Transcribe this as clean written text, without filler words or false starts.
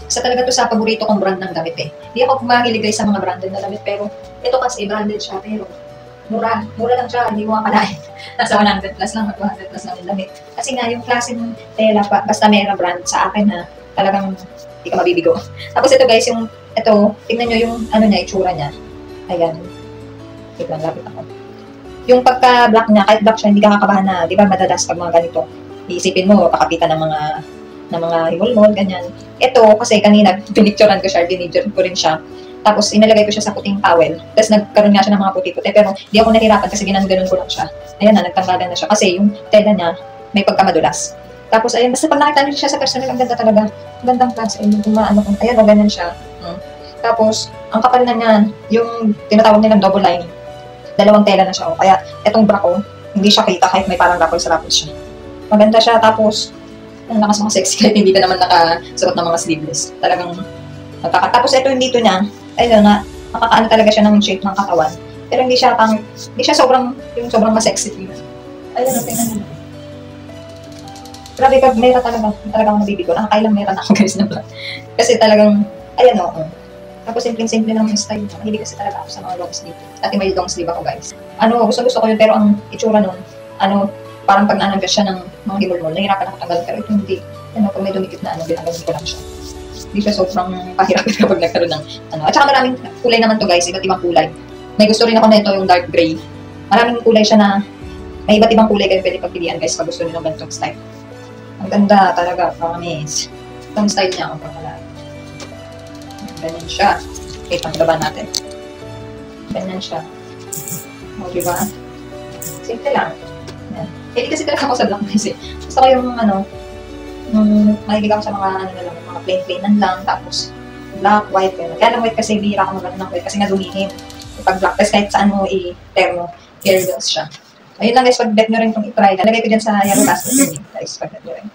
Isa talaga to sa paborito kong brand ng damit eh. Hindi ako mahilig guys sa mga branded na damit, pero ito kasi branded siya, pero mura. Mura lang siya, hindi mo makalain. Nasa 100 plus lang, 200 plus lang yung damit. Kasi nga, yung klase ng tela, basta mayroong brand sa akin na talagang hindi ka mabibigo. Tapos ito guys, yung, ito, tingnan nyo yung, ano niya, itsura niya. Ayan. Wait lang, lapit ako. Yung pagka-black niya, kahit black siya, hindi ka kakabahan na, di ba, madalas pag mga ganito. Iisipin mo, pakapitan ng mga himol-mol, ganyan. Ito, kasi kanina, pinicturean ko siya, binidyo ko rin siya. Tapos, inalagay ko siya sa puting towel. Tapos, nagkaroon nga siya ng mga puti-puti. Pero, di ako nahirapan kasi ginanon ko lang siya. Ayan na, nagtanggalan na siya. Kasi, yung tela niya, may pagkamadulas. Tapos, ayun, basta pag nakita niyo siya sa personal, ang ganda talaga. Ang gandang klase. Ayun, ayan, o, ganyan siya. Tapos, ang kapal na niyan, yung tinatawag nilang double lining. Dalawang tela na siya. O. Kaya, etong bra ko, hindi siya kita kahit may parang ruffles sa ruffles siya. Maganda siya. Tapos, lakas mga sexy kahit hindi ka naman nakasuot ng mga sleeveless. Talagang, tapos, ito yung dito niya, ayun na, nakakaano talaga siya ng shape ng katawan. Pero hindi siya sobrang masexy. Ayun, tingnan mo. Grabe pag mera talagang nabibigo. Nakakailang mera na ako guys na vlog. Kasi talagang, ayan o. Tapos simple-simple lang yung style. Hindi kasi talaga ako sa mga long sleeve. Dati may long sleeve ako guys. Gusto ko yun, pero ang itsura nun, parang pag naananggas siya ng mga himol-mol, nahirapan ako tanggalin. Pero ito hindi. Pag may dumikit na ginagawa ko lang siya. Hindi siya sobrang pahirap kapag nagkaroon ng At saka maraming kulay naman to guys, iba't ibang kulay. May gusto rin ako na ito, yung dark gray. Maraming kulay siya na may iba't ibang kulay kayo pwede pagpilian guys pag gusto niyo ng ganitong style. Ang ganda talaga, promise. Itong style niya ako pagkalaan. Ganyan siya. Okay, panglaba natin. Ganyan siya. O, diba? Simple lang. Yan. Hindi kasi talaga ako sa black guys eh. Gusto ko yung mahilig ako sa mga plain-plainan lang, tapos black, white, gano'n. Kaya lang white kasi bihira ako magano ng white kasi nga dumihin. Pag black, kasi kahit saan mo i-termo, hairless siya. Ayun lang guys, pag bet nyo rin itong i-try, nalagay ko dyan sa yellow basket guys, pag bet nyo rin.